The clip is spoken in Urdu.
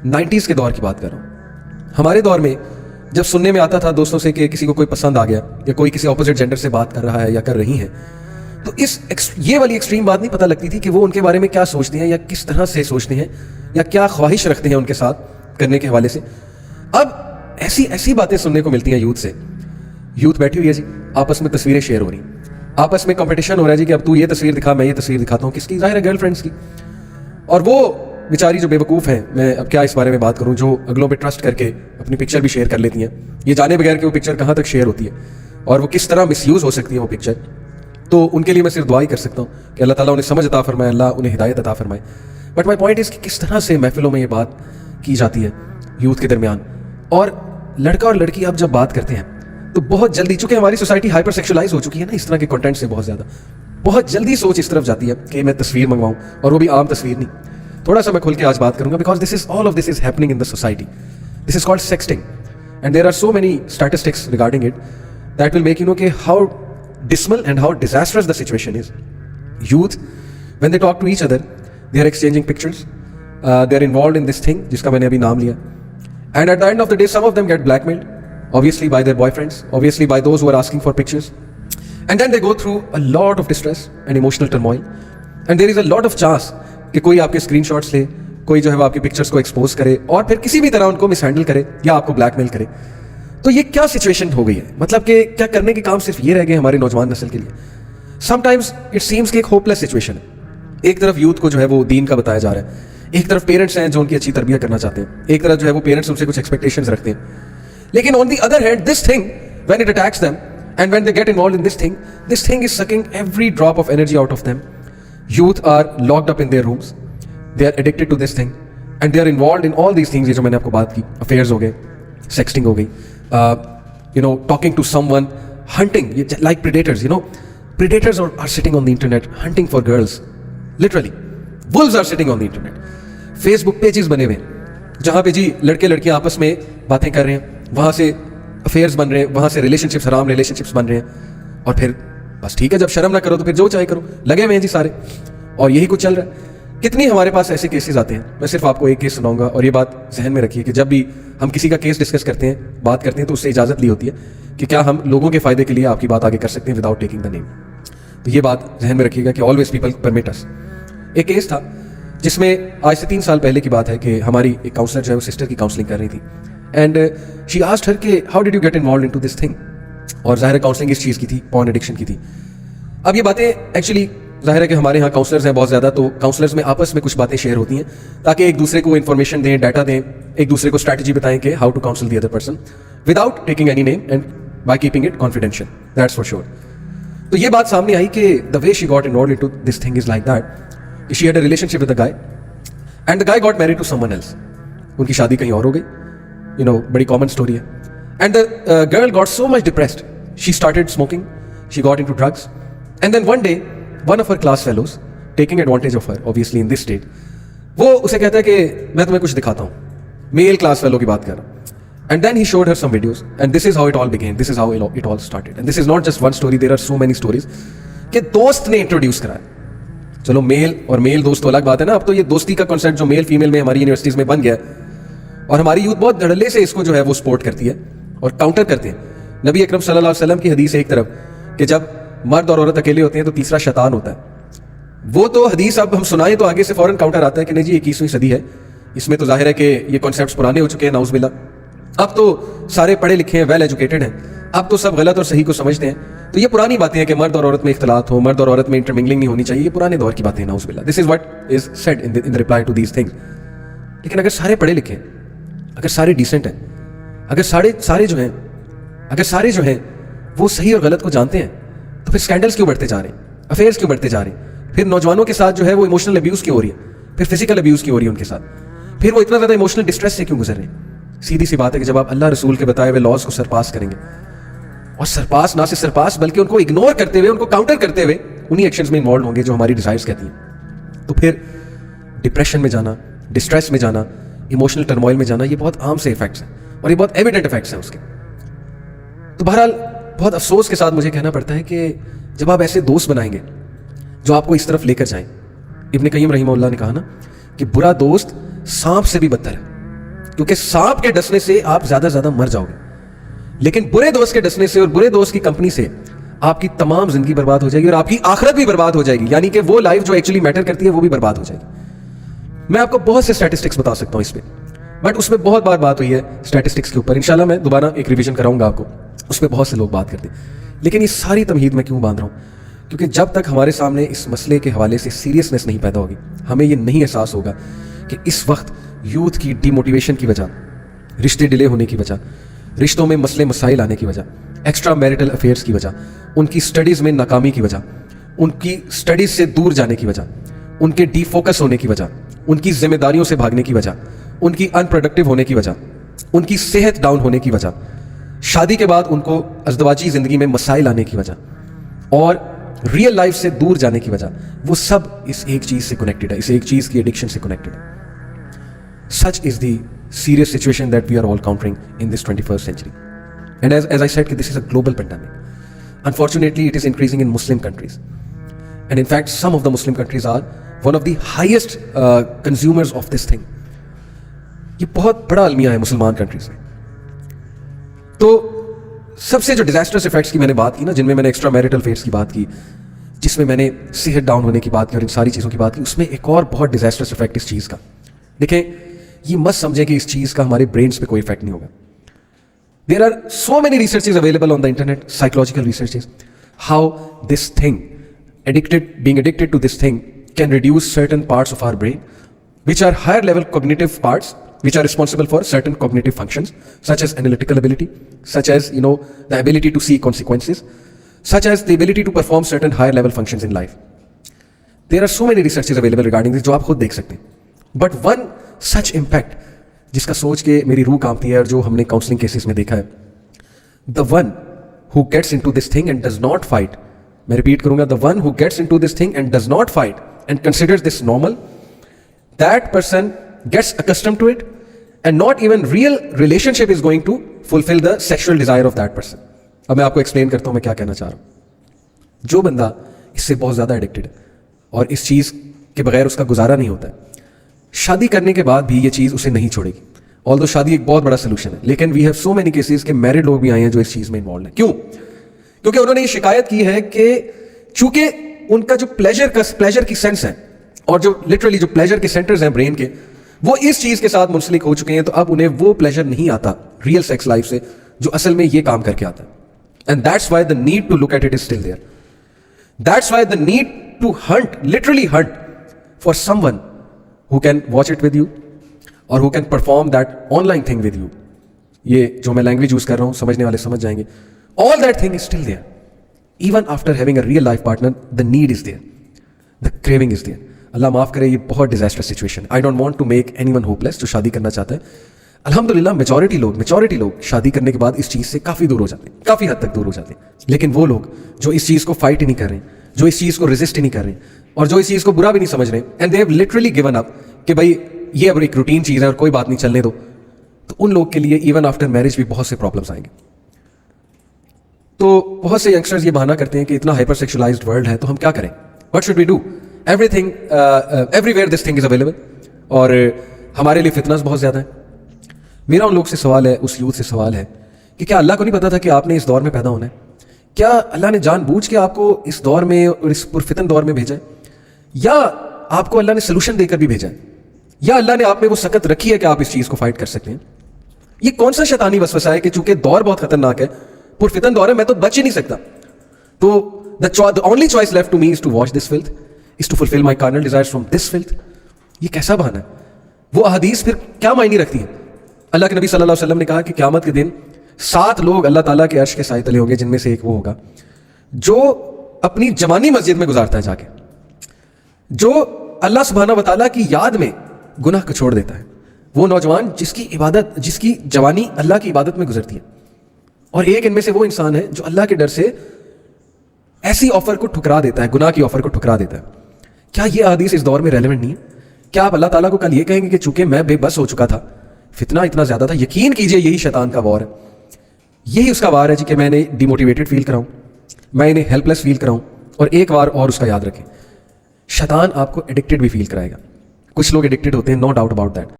90s کے دور کی بات کر رہا ہوں. ہمارے دور میں جب سننے میں آتا تھا دوستوں سے کہ کسی کو کوئی پسند آ گیا یا کوئی کسی اپوزٹ جینڈر سے بات کر رہا ہے یا کر رہی ہیں, تو یہ والی ایکسٹریم بات نہیں پتہ لگتی تھی کہ وہ ان کے بارے میں کیا سوچتے ہیں یا کس طرح سے سوچتے ہیں یا کیا خواہش رکھتے ہیں ان کے ساتھ کرنے کے حوالے سے. اب ایسی باتیں سننے کو ملتی ہیں یوتھ سے. یوتھ بیٹھی ہوئی ہے جی, آپس میں تصویریں شیئر ہو رہی ہیں, آپس میں کمپٹیشن ہو رہا ہے جی کہ اب تو یہ تصویر دکھا, میں یہ تصویر دکھاتا ہوں. کس کی؟ ظاہر ہے گرل فرینڈس کی. اور وہ بیچاری جو بے وقوف ہیں, میں اب کیا اس بارے میں بات کروں, جو اگلوں پہ ٹرسٹ کر کے اپنی پکچر بھی شیئر کر لیتی ہیں یہ جانے بغیر کہ وہ پکچر کہاں تک شیئر ہوتی ہے اور وہ کس طرح مس یوز ہو سکتی ہے وہ پکچر. تو ان کے لیے میں صرف دعا ہی کر سکتا ہوں کہ اللہ تعالیٰ انہیں سمجھ عطا فرمائے, اللہ انہیں ہدایت عطا فرمائے. بٹ مائی پوائنٹ از کہ کس طرح سے محفلوں میں یہ بات کی جاتی ہے یوتھ کے درمیان. اور لڑکا اور لڑکی آپ جب بات کرتے ہیں تو بہت جلدی, چونکہ ہماری سوسائٹی ہائپر سیکشولائز ہو چکی ہے نا اس طرح کے کنٹینٹ سے, بہت زیادہ بہت جلدی سوچ اس طرف جاتی ہے کہ میں تصویر منگواؤں, اور وہ بھی عام تصویر نہیں. تھوڑا سا میں کھل کے آج بات کروں گا because all of this is happening in the society. This is called sexting, and there are so many statistics regarding it that will make you know کہ how dismal and how disastrous the situation is. Youth, when they talk to each other, they are exchanging pictures, they are involved in this thing جس کا میں نے ابھی نام لیا, and at the end of the day some of them get blackmailed, obviously by their boyfriends, obviously by those who are asking for pictures, and then they go through a lot of distress and emotional turmoil, and there is a lot of chance کہ کوئی آپ کے اسکرین شاٹس لے, کوئی جو ہے وہ آپ کی پکچرس کو ایکسپوز کرے اور پھر کسی بھی طرح ان کو مس ہینڈل کرے یا آپ کو بلیک میل کرے. تو یہ کیا سچویشن ہو گئی ہے, مطلب کہ کیا کرنے کے کام صرف یہ رہ گئے ہماری نوجوان نسل کے لیے. سم ٹائمز اٹ سیمس کہ ایک ہوپ لیس سچویشن ہے. ایک طرف یوتھ کو جو ہے وہ دین کا بتایا جا رہا ہے, ایک طرف پیرنٹس ہیں جو ان کی اچھی تربیت کرنا چاہتے ہیں, ایک طرف جو ہے وہ پیرنٹس ان سے کچھ ایکسپیکٹیشنز رکھتے ہیں. لیکن on the other hand this thing when it attacks them and when they get involved in this thing is sucking every drop of energy out of them. Youth are locked up in their rooms, they are addicted to this thing and they are involved in all these things یہ جو میں نے آپ کو بات کی, affairs ہو گئے, sexting ہو گئی, talking to someone, hunting like predators, predators are sitting on the internet hunting for girls, literally wolves are sitting on the internet. Facebook pages بنے ہوئے جہاں پہ جی لڑکے لڑکیاں آپس میں باتیں کر رہے ہیں, وہاں سے affairs بن رہے ہیں, وہاں سے relationships, حرام relationships بن رہے ہیں, اور پھر بس ٹھیک ہے جب شرم نہ کرو تو پھر جو چاہے کرو, لگے ہوئے ہیں جی سارے, اور یہی کچھ چل رہا ہے. کتنی ہمارے پاس ایسے کیسز آتے ہیں, میں صرف آپ کو ایک کیس سناؤں گا, اور یہ بات ذہن میں رکھیے کہ جب بھی ہم کسی کا کیس ڈسکس کرتے ہیں, بات کرتے ہیں, تو اس سے اجازت لی ہوتی ہے کہ کیا ہم لوگوں کے فائدے کے لیے آپ کی بات آگے کر سکتے ہیں وداؤٹ ٹیکنگ دا نیم. تو یہ بات ذہن میں رکھیے گا کہ آلویز پیپل پرمٹ اس. ایک کیس تھا جس میں آج سے 3 سال پہلے کی بات ہے کہ ہماری ایک کاؤنسلر جو ہے وہ سسٹر کی کاؤنسلنگ کر رہی تھی, اینڈ شی آسکڈ ہر کہ how did you get involved into this thing. اور ظاہر کاؤنسلنگ اس چیز کی تھی, پورن ایڈکشن کی تھی. اب یہ باتیں ایکچولی ظاہر ہے کہ ہمارے یہاں کاؤنسلرز ہیں بہت زیادہ, تو کاؤنسلرز میں آپس میں کچھ باتیں شیئر ہوتی ہیں تاکہ ایک دوسرے کو انفارمیشن دیں, ڈیٹا دیں, ایک دوسرے کو اسٹریٹجی بتائیں کہ how to counsel the other person without taking any name and by keeping it confidential, that's for sure. تو یہ بات سامنے آئی کہ the way she got involved into this thing is like that کہ she had a relationship with a guy and the guy got married to someone else. ان کی شادی کہیں اور ہو گئی, بڑی کامن اسٹوری ہے. And the girl got so much depressed, she started smoking, she got into drugs, and then one day one of her class fellows taking advantage of her, obviously in this state, وہ اسے کہتا ہے کہ میں تمہیں کچھ دکھاتا ہوں, میل کلاس فیلو کی بات کر رہا ہوں. And then he showed her some videos and this is how it all begin, this is how it all started, and this is not just one story, there are so many stories کہ دوست نے انٹروڈیوس کرایا. چلو میل اور میل دوست تو الگ بات ہے نا, اب تو یہ دوستی کا کنسیپٹ جو میل فیمیل میں ہماری یونیورسٹیز میں بن گیا ہے, اور ہماری یوتھ بہت دھڑلے سے اس کو جو ہے وہ سپورٹ کرتی ہے اور کاؤنٹر کرتے ہیں. نبی اکرم صلی اللہ علیہ وسلم کی حدیث ہے ایک طرف کہ جب مرد اور عورت اکیلے ہوتے ہیں تو تیسرا شیطان ہوتا ہے. وہ تو حدیث اب ہم سنائیں تو آگے سے فوراً کاؤنٹر آتا ہے کہ نہیں جی 21ویں صدی ہے, اس میں تو ظاہر ہے کہ یہ کانسیپٹس پرانے ہو چکے ہیں, نعوذ باللہ. اب تو سارے پڑھے لکھے ہیں, ویل ایجوکیٹڈ ہیں, اب تو سب غلط اور صحیح کو سمجھتے ہیں. تو یہ پرانی باتیں ہیں کہ مرد اور عورت میں اختلاط ہو, مرد اور عورت میں انٹرمنگلنگ نہیں ہونی چاہیے, یہ پرانے دور کی باتیں ہیں, نعوذ باللہ. This is what is said in reply to these things. لیکن اگر سارے پڑھے لکھے ہیں, اگر سارے ڈیسنٹ ہیں, اگر سارے جو ہیں وہ صحیح اور غلط کو جانتے ہیں, تو پھر اسکینڈلس کیوں بڑھتے جا رہے ہیں, افیئرس کیوں بڑھتے جا رہے ہیں, پھر نوجوانوں کے ساتھ جو ہے وہ ایموشنل ابیوز کیوں ہو رہی ہے, پھر فزیکل ابیوز کیوں ہو رہی ہے ان کے ساتھ, پھر وہ اتنا زیادہ ایموشنل ڈسٹریس سے کیوں گزر رہے ہیں. سیدھی سی بات ہے کہ جب آپ اللہ رسول کے بتائے ہوئے لاز کو سرپاس کریں گے, اور سرپاس نہ صرف سرپاس بلکہ ان کو اگنور کرتے ہوئے, ان کو کاؤنٹر کرتے ہوئے انہی ایکشنز میں انوالو ہوں گے جو ہماری ڈیزائرز کہتی ہیں, تو پھر ڈپریشن میں جانا, ڈسٹریس میں جانا, ایموشنل ٹرموائل میں جانا, یہ بہت عام سے افیکٹس ہیں اور یہ بہت ایویڈنٹ افیکٹس ہیں اس کے. تو بہرحال بہت افسوس کے ساتھ مجھے کہنا پڑتا ہے کہ جب آپ ایسے دوست بنائیں گے جو آپ کو اس طرف لے کر جائیں, ابن قیم رحمہ اللہ نے کہا نا کہ برا دوست سانپ سے بھی بدتر ہے. کیونکہ سانپ کے ڈسنے سے آپ زیادہ زیادہ مر جاؤ گے, لیکن برے دوست کے ڈسنے سے اور برے دوست کی کمپنی سے آپ کی تمام زندگی برباد ہو جائے گی اور آپ کی آخرت بھی برباد ہو جائے گی, یعنی کہ وہ لائف جو ایکچولی میٹر کرتی ہے وہ بھی برباد ہو جائے گی. میں آپ کو بہت سے اسٹیٹسٹکس بتا سکتا ہوں اس پہ, بٹ اس میں بہت بار بات ہوئی ہے اسٹیٹسٹکس کے اوپر. انشاءاللہ میں دوبارہ ایک ریویژن کراؤں گا آپ کو, اس پہ بہت سے لوگ بات کرتے ہیں. لیکن یہ ساری تمہید میں کیوں باندھ رہا ہوں؟ کیونکہ جب تک ہمارے سامنے اس مسئلے کے حوالے سے سیریسنس نہیں پیدا ہوگی, ہمیں یہ نہیں احساس ہوگا کہ اس وقت یوتھ کی ڈی موٹیویشن کی وجہ, رشتے ڈیلے ہونے کی وجہ, رشتوں میں مسئلے مسائل آنے کی وجہ, ایکسٹرا میرٹل افیئرس کی وجہ, ان کی سٹڈیز میں ناکامی کی وجہ, ان کی سٹڈیز سے دور جانے کی وجہ, ان کے ڈی فوکس ہونے کی وجہ, ان کی ذمہ داریوں سے بھاگنے کی وجہ, ان کی ان پروڈکٹیو ہونے کی وجہ, ان کی صحت ڈاؤن ہونے کی وجہ, شادی کے بعد ان کو ازدواجی زندگی میں مسائل آنے کی وجہ, اور ریئل لائف سے دور جانے کی وجہ, وہ سب اس ایک چیز سے کنیکٹڈ ہے, اس ایک چیز کی ایڈکشن سے کنیکٹڈ ہے. Such is the serious situation that we are all countering in this 21st century. And as I said, this is a global pandemic. Unfortunately, it is increasing in Muslim countries. And in fact, some of the Muslim countries are one of the highest consumers of this thing. یہ بہت بڑا المیہ ہے مسلمان کنٹریز میں. تو سب سے جو ڈیزاسٹرس افیکٹس کی میں نے بات کی نا, جن میں نے ایکسٹرا میرٹل افیئرس کی بات کی, جس میں نے صحت ڈاؤن ہونے کی بات کی اور ان ساری چیزوں کی بات کی, اس میں ایک اور بہت ڈیزاسٹرس افیکٹ اس چیز کا. دیکھیں, یہ مت سمجھیں کہ اس چیز کا ہمارے برینس پہ کوئی افیکٹ نہیں ہوگا. There are so many researches available on the internet, psychological researches, how this thing, being addicted to this thing can reduce certain parts of our brain which are higher level cognitive parts which are responsible for certain cognitive functions such as analytical ability, such as the ability to see consequences, such as the ability to perform certain higher level functions in life. There are so many researches available regarding this جو آپ خود دیکھ سکتے ہیں. But one such impact جس کا سوچ کے میری روح کانپتی ہے اور جو ہم نے کاؤنسلنگ کیسز میں دیکھا ہے, the one who gets into this thing and does not fight, میں ریپیٹ کروں گا, the one who gets into this thing and does not fight and considers this normal, that person gets accustomed to it and not even real relationship is going to fulfill the sexual desire of that person. اب میں آپ کو ایکسپلین کرتا ہوں میں کیا کہنا چاہ رہا ہوں. جو بندہ اس سے بہت زیادہ ایڈکٹڈ ہے اور اس چیز کے بغیر اس کا گزارا نہیں ہوتا ہے, شادی کرنے کے بعد بھی یہ چیز اسے نہیں چھوڑے گی. although شادی ایک بہت بڑا سلوشن ہے, لیکن we have so many cases کہ میرڈ لوگ بھی آئے ہیں جو اس چیز میں انوالوڈ ہیں. کیوں؟ کیونکہ انہوں نے یہ شکایت کی ہے کہ چونکہ ان کا جو پلیجر کی سینس ہے اور جو لٹرلی جو پلیجر کے سینٹرز ہیں برین کے, وہ اس چیز کے ساتھ منسلک ہو چکے ہیں, تو اب انہیں وہ پلیجر نہیں آتا ریئل سیکس لائف سے جو اصل میں یہ کام کر کے آتا ہے. And that's why the need to look at it is still there. That's why the need to hunt, literally hunt for someone who can watch it with you or who can perform that online thing with you. یہ جو میں لینگویج یوز کر رہا ہوں سمجھنے والے سمجھ جائیں گے. All that thing is still there. Even after having a real life partner, the need is there. The craving is there. اللہ معاف کرے, یہ بہت disaster situation. I don't want to make anyone hopeless جو شادی کرنا چاہتا ہے. الحمدللہ میجورٹی لوگ شادی کرنے کے بعد اس چیز سے کافی دور ہو جاتے ہیں, کافی حد تک دور ہو جاتے ہیں. لیکن وہ لوگ جو اس چیز کو فائٹ ہی نہیں کر رہے, جو اس چیز کو ریزسٹ ہی نہیں کر رہے, اور جو اس چیز کو برا بھی نہیں سمجھ رہے, and they have literally given up کہ بھائی یہ اب ایک روٹین چیز ہے اور کوئی بات نہیں, چلنے دو, تو ان لوگ کے لیے ایون آفٹر میرج بھی بہت سے پرابلمس آئیں گے. تو بہت سے ینگسٹرز یہ بہانہ کرتے ہیں کہ اتنا ہائپر سیکشولائزڈ ورلڈ ہے تو ہم کیا کریں, what should we do, everything everywhere this thing is available, اور ہمارے لیے فتنس بہت زیادہ ہیں. میرا ان لوگ سے سوال ہے, اس یوتھ سے سوال ہے کہ کیا اللہ کو نہیں پتا تھا کہ آپ نے اس دور میں پیدا ہونا ہے؟ کیا اللہ نے جان بوجھ کے آپ کو اس دور میں اور اس پرفتن دور میں بھیجا ہے, یا آپ کو اللہ نے سلوشن دے کر بھی بھیجا ہے, یا اللہ نے آپ میں وہ سکت رکھی ہے کہ آپ اس چیز کو فائٹ کر سکتے ہیں؟ یہ کون سا شیطانی وسوسہ ہے کہ چونکہ دور بہت خطرناک ہے, پرفتن دور ہے, میں تو بچ ہی نہیں سکتا, تو the only choice left to me is to watch this filth, is to fulfill my carnal desires from this filth. یہ کیسا بہانہ ہے؟ وہ احادیث پھر کیا معنی رکھتی ہیں؟ اللہ کے نبی صلی اللہ علیہ وسلم نے کہا کہ قیامت کے دن 7 لوگ اللہ تعالیٰ کے عرش کے سائے تلے ہوں گے, جن میں سے ایک وہ ہوگا جو اپنی جوانی مسجد میں گزارتا ہے جا کے, جو اللہ سبحانہ و تعالیٰ کی یاد میں گناہ کو چھوڑ دیتا ہے. وہ نوجوان جس کی جوانی اللہ کی عبادت میں گزرتی ہے, اور ایک ان میں سے وہ انسان ہے جو اللہ کے ڈر سے ایسی آفر کو ٹھکرا دیتا ہے, گناہ کی آفر کو ٹھکرا دیتا ہے. کیا یہ حدیث اس دور میں ریلیونٹ نہیں ہے؟ کیا آپ اللہ تعالیٰ کو کل یہ کہیں گے کہ چونکہ میں بے بس ہو چکا تھا, فتنہ اتنا زیادہ تھا, یقین کیجئے یہی شیطان کا وار ہے, یہی اس کا وار ہے جی کہ میں انہیں ڈی موٹیویٹڈ فیل کراؤں, میں انہیں ہیلپ لیس فیل کراؤں, اور ایک وار اور اس کا یاد رکھیں, شیطان آپ کو ایڈکٹڈ بھی فیل کرائے گا. کچھ لوگ ایڈکٹڈ ہوتے ہیں, نو ڈاؤٹ اباؤٹ دیٹ.